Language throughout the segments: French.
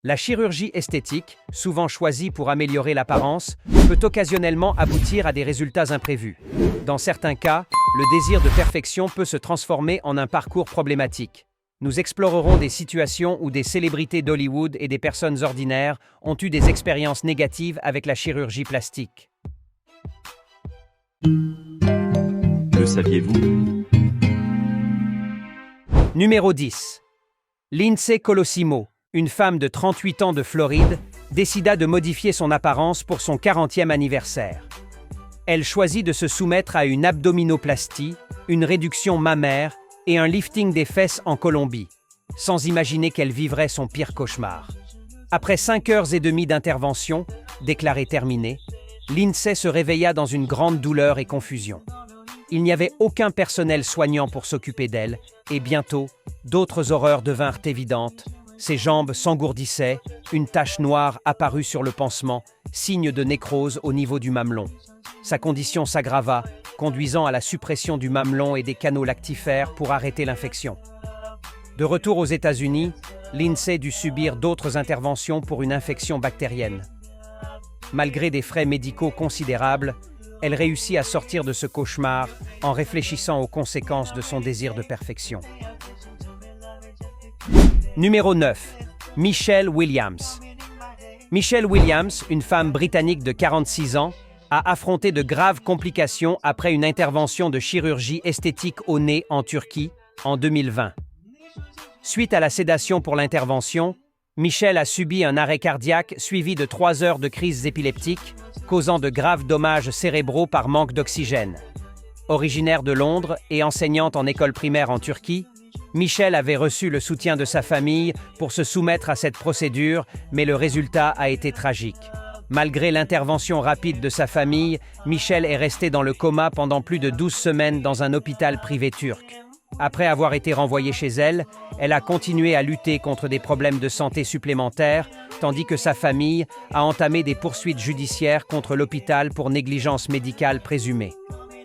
La chirurgie esthétique, souvent choisie pour améliorer l'apparence, peut occasionnellement aboutir à des résultats imprévus. Dans certains cas, le désir de perfection peut se transformer en un parcours problématique. Nous explorerons des situations où des célébrités d'Hollywood et des personnes ordinaires ont eu des expériences négatives avec la chirurgie plastique. Le saviez-vous? Numéro 10. Lindsay Colosimo, une femme de 38 ans de Floride, décida de modifier son apparence pour son 40e anniversaire. Elle choisit de se soumettre à une abdominoplastie, une réduction mammaire et un lifting des fesses en Colombie, sans imaginer qu'elle vivrait son pire cauchemar. Après 5 heures et demie d'intervention, déclarée terminée, Lindsay se réveilla dans une grande douleur et confusion. Il n'y avait aucun personnel soignant pour s'occuper d'elle, et bientôt, d'autres horreurs devinrent évidentes. Ses jambes s'engourdissaient, une tache noire apparut sur le pansement, signe de nécrose au niveau du mamelon. Sa condition s'aggrava, conduisant à la suppression du mamelon et des canaux lactifères pour arrêter l'infection. De retour aux États-Unis, Lindsay dut subir d'autres interventions pour une infection bactérienne. Malgré des frais médicaux considérables, elle réussit à sortir de ce cauchemar en réfléchissant aux conséquences de son désir de perfection. Numéro 9. Michelle Williams. Michelle Williams, une femme britannique de 46 ans, a affronté de graves complications après une intervention de chirurgie esthétique au nez en Turquie en 2020. Suite à la sédation pour l'intervention, Michelle a subi un arrêt cardiaque suivi de 3 heures de crises épileptiques, causant de graves dommages cérébraux par manque d'oxygène. Originaire de Londres et enseignante en école primaire en Turquie, Michelle avait reçu le soutien de sa famille pour se soumettre à cette procédure, mais le résultat a été tragique. Malgré l'intervention rapide de sa famille, Michelle est restée dans le coma pendant plus de 12 semaines dans un hôpital privé turc. Après avoir été renvoyée chez elle, elle a continué à lutter contre des problèmes de santé supplémentaires, tandis que sa famille a entamé des poursuites judiciaires contre l'hôpital pour négligence médicale présumée.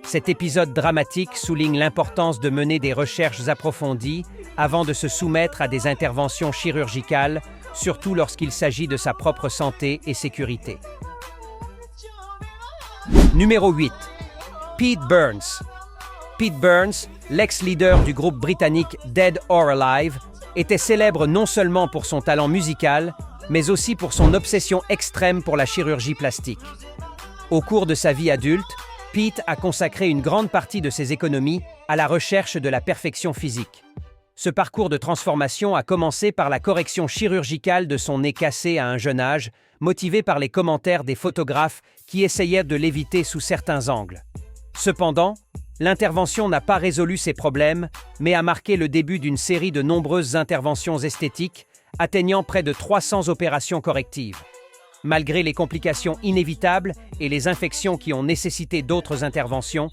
Cet épisode dramatique souligne l'importance de mener des recherches approfondies avant de se soumettre à des interventions chirurgicales, surtout lorsqu'il s'agit de sa propre santé et sécurité. Numéro 8. Pete Burns. Pete Burns, l'ex-leader du groupe britannique Dead or Alive, était célèbre non seulement pour son talent musical, mais aussi pour son obsession extrême pour la chirurgie plastique. Au cours de sa vie adulte, Pete a consacré une grande partie de ses économies à la recherche de la perfection physique. Ce parcours de transformation a commencé par la correction chirurgicale de son nez cassé à un jeune âge, motivé par les commentaires des photographes qui essayaient de l'éviter sous certains angles. Cependant, l'intervention n'a pas résolu ces problèmes, mais a marqué le début d'une série de nombreuses interventions esthétiques, atteignant près de 300 opérations correctives. Malgré les complications inévitables et les infections qui ont nécessité d'autres interventions,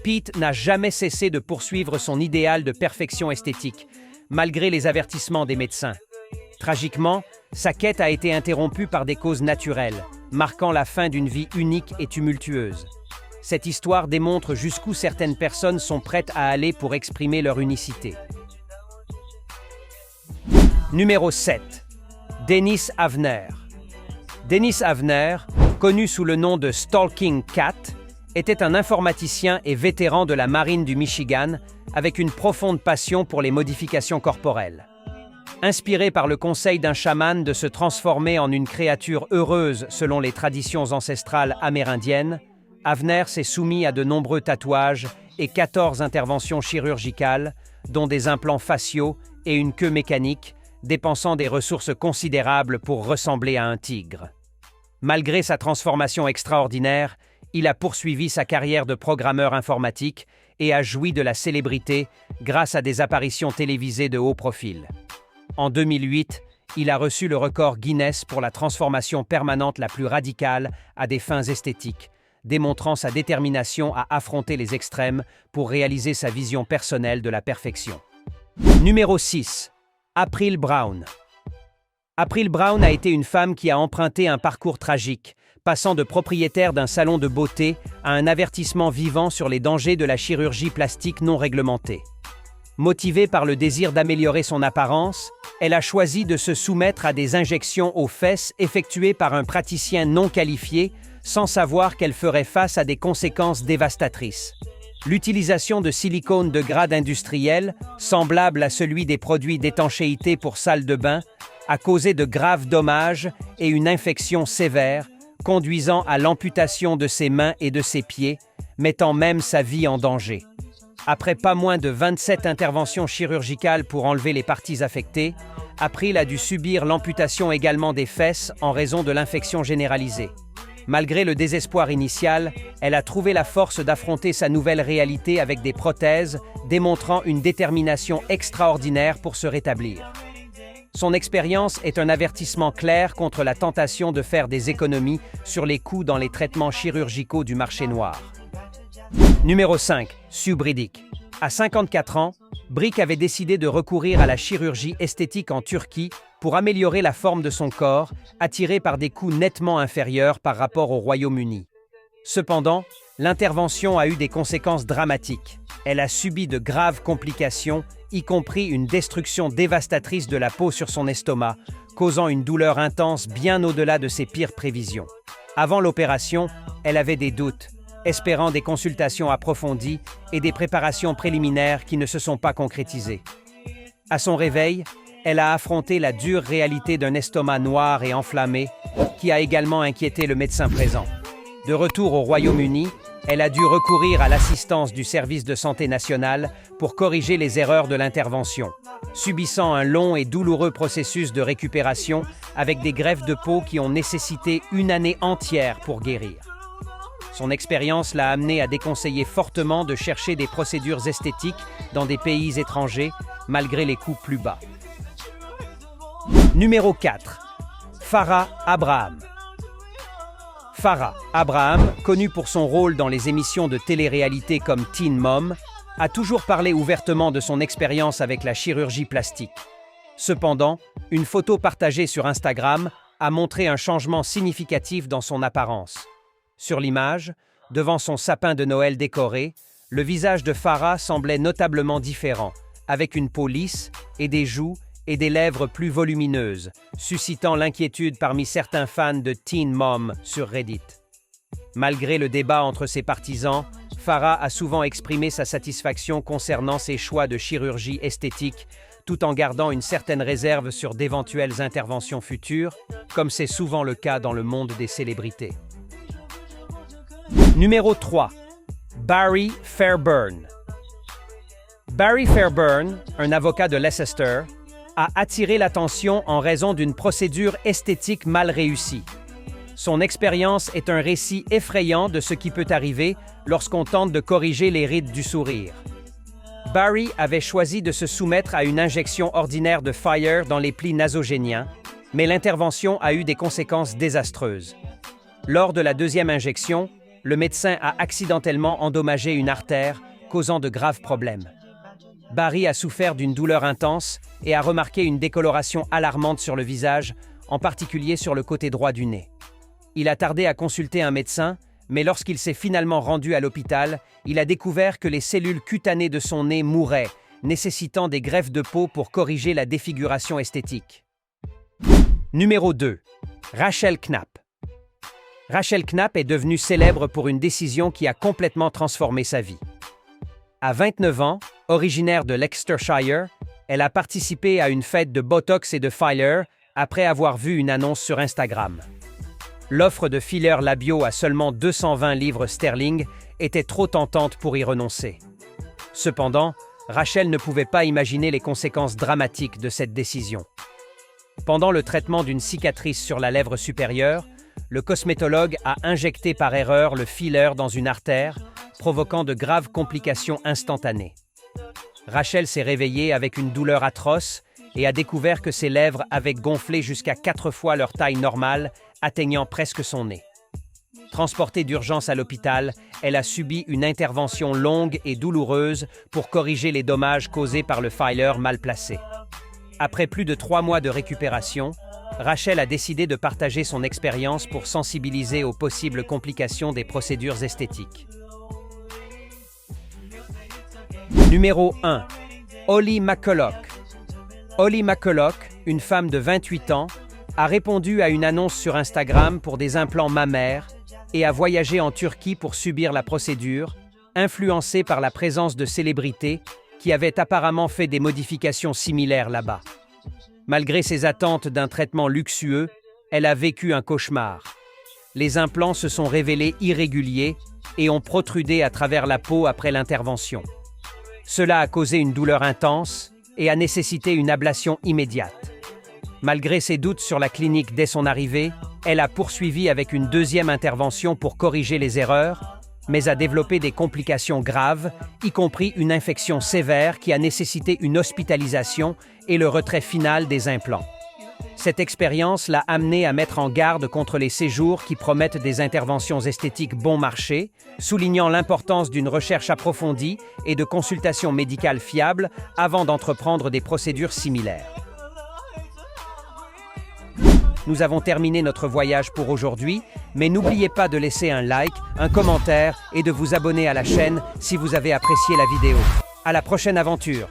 Pete n'a jamais cessé de poursuivre son idéal de perfection esthétique, malgré les avertissements des médecins. Tragiquement, sa quête a été interrompue par des causes naturelles, marquant la fin d'une vie unique et tumultueuse. Cette histoire démontre jusqu'où certaines personnes sont prêtes à aller pour exprimer leur unicité. Numéro 7. Dennis Avner. Dennis Avner, connu sous le nom de Stalking Cat, était un informaticien et vétéran de la marine du Michigan avec une profonde passion pour les modifications corporelles. Inspiré par le conseil d'un chaman de se transformer en une créature heureuse selon les traditions ancestrales amérindiennes, Avner s'est soumis à de nombreux tatouages et 14 interventions chirurgicales, dont des implants faciaux et une queue mécanique, dépensant des ressources considérables pour ressembler à un tigre. Malgré sa transformation extraordinaire, il a poursuivi sa carrière de programmeur informatique et a joui de la célébrité grâce à des apparitions télévisées de haut profil. En 2008, il a reçu le record Guinness pour la transformation permanente la plus radicale à des fins esthétiques, démontrant sa détermination à affronter les extrêmes pour réaliser sa vision personnelle de la perfection. Numéro 6. April Brown. April Brown a été une femme qui a emprunté un parcours tragique, passant de propriétaire d'un salon de beauté à un avertissement vivant sur les dangers de la chirurgie plastique non réglementée. Motivée par le désir d'améliorer son apparence, elle a choisi de se soumettre à des injections aux fesses effectuées par un praticien non qualifié, sans savoir qu'elle ferait face à des conséquences dévastatrices. L'utilisation de silicone de grade industriel, semblable à celui des produits d'étanchéité pour salle de bain, a causé de graves dommages et une infection sévère, conduisant à l'amputation de ses mains et de ses pieds, mettant même sa vie en danger. Après pas moins de 27 interventions chirurgicales pour enlever les parties affectées, April a dû subir l'amputation également des fesses en raison de l'infection généralisée. Malgré le désespoir initial, elle a trouvé la force d'affronter sa nouvelle réalité avec des prothèses, démontrant une détermination extraordinaire pour se rétablir. Son expérience est un avertissement clair contre la tentation de faire des économies sur les coûts dans les traitements chirurgicaux du marché noir. Numéro 5. Sue Bredick. À 54 ans, Brick avait décidé de recourir à la chirurgie esthétique en Turquie pour améliorer la forme de son corps, attiré par des coûts nettement inférieurs par rapport au Royaume-Uni. Cependant, l'intervention a eu des conséquences dramatiques. Elle a subi de graves complications, y compris une destruction dévastatrice de la peau sur son estomac, causant une douleur intense bien au-delà de ses pires prévisions. Avant l'opération, elle avait des doutes, espérant des consultations approfondies et des préparations préliminaires qui ne se sont pas concrétisées. À son réveil, elle a affronté la dure réalité d'un estomac noir et enflammé qui a également inquiété le médecin présent. De retour au Royaume-Uni, elle a dû recourir à l'assistance du service de santé national pour corriger les erreurs de l'intervention, subissant un long et douloureux processus de récupération avec des greffes de peau qui ont nécessité une année entière pour guérir. Son expérience l'a amené à déconseiller fortement de chercher des procédures esthétiques dans des pays étrangers, malgré les coûts plus bas. Numéro 4. Farrah Abraham. Farrah Abraham, connue pour son rôle dans les émissions de télé-réalité comme Teen Mom, a toujours parlé ouvertement de son expérience avec la chirurgie plastique. Cependant, une photo partagée sur Instagram a montré un changement significatif dans son apparence. Sur l'image, devant son sapin de Noël décoré, le visage de Farrah semblait notablement différent, avec une peau lisse et des joues et des lèvres plus volumineuses, suscitant l'inquiétude parmi certains fans de Teen Mom sur Reddit. Malgré le débat entre ses partisans, Farrah a souvent exprimé sa satisfaction concernant ses choix de chirurgie esthétique, tout en gardant une certaine réserve sur d'éventuelles interventions futures, comme c'est souvent le cas dans le monde des célébrités. Numéro 3. Barry Fairbairn. Barry Fairbairn, un avocat de Leicester, a attiré l'attention en raison d'une procédure esthétique mal réussie. Son expérience est un récit effrayant de ce qui peut arriver lorsqu'on tente de corriger les rides du sourire. Barry avait choisi de se soumettre à une injection ordinaire de Fire dans les plis nasogéniens, mais l'intervention a eu des conséquences désastreuses. Lors de la deuxième injection, le médecin a accidentellement endommagé une artère, causant de graves problèmes. Barry a souffert d'une douleur intense et a remarqué une décoloration alarmante sur le visage, en particulier sur le côté droit du nez. Il a tardé à consulter un médecin, mais lorsqu'il s'est finalement rendu à l'hôpital, il a découvert que les cellules cutanées de son nez mouraient, nécessitant des greffes de peau pour corriger la défiguration esthétique. Numéro 2. Rachel Knapp. Rachel Knapp est devenue célèbre pour une décision qui a complètement transformé sa vie. À 29 ans, originaire de Leicestershire, elle a participé à une fête de Botox et de filler après avoir vu une annonce sur Instagram. L'offre de fillers labiaux à seulement 220 livres sterling était trop tentante pour y renoncer. Cependant, Rachel ne pouvait pas imaginer les conséquences dramatiques de cette décision. Pendant le traitement d'une cicatrice sur la lèvre supérieure, le cosmétologue a injecté par erreur le filler dans une artère, provoquant de graves complications instantanées. Rachel s'est réveillée avec une douleur atroce et a découvert que ses lèvres avaient gonflé jusqu'à 4 fois leur taille normale, atteignant presque son nez. Transportée d'urgence à l'hôpital, elle a subi une intervention longue et douloureuse pour corriger les dommages causés par le filler mal placé. Après plus de 3 mois de récupération, Rachel a décidé de partager son expérience pour sensibiliser aux possibles complications des procédures esthétiques. Numéro 1. Holly McCulloch. Holly McCulloch, une femme de 28 ans, a répondu à une annonce sur Instagram pour des implants mammaires et a voyagé en Turquie pour subir la procédure, influencée par la présence de célébrités qui avaient apparemment fait des modifications similaires là-bas. Malgré ses attentes d'un traitement luxueux, elle a vécu un cauchemar. Les implants se sont révélés irréguliers et ont protrudé à travers la peau après l'intervention. Cela a causé une douleur intense et a nécessité une ablation immédiate. Malgré ses doutes sur la clinique dès son arrivée, elle a poursuivi avec une deuxième intervention pour corriger les erreurs, mais a développé des complications graves, y compris une infection sévère qui a nécessité une hospitalisation et le retrait final des implants. Cette expérience l'a amenée à mettre en garde contre les séjours qui promettent des interventions esthétiques bon marché, soulignant l'importance d'une recherche approfondie et de consultations médicales fiables avant d'entreprendre des procédures similaires. Nous avons terminé notre voyage pour aujourd'hui, mais n'oubliez pas de laisser un like, un commentaire et de vous abonner à la chaîne si vous avez apprécié la vidéo. À la prochaine aventure!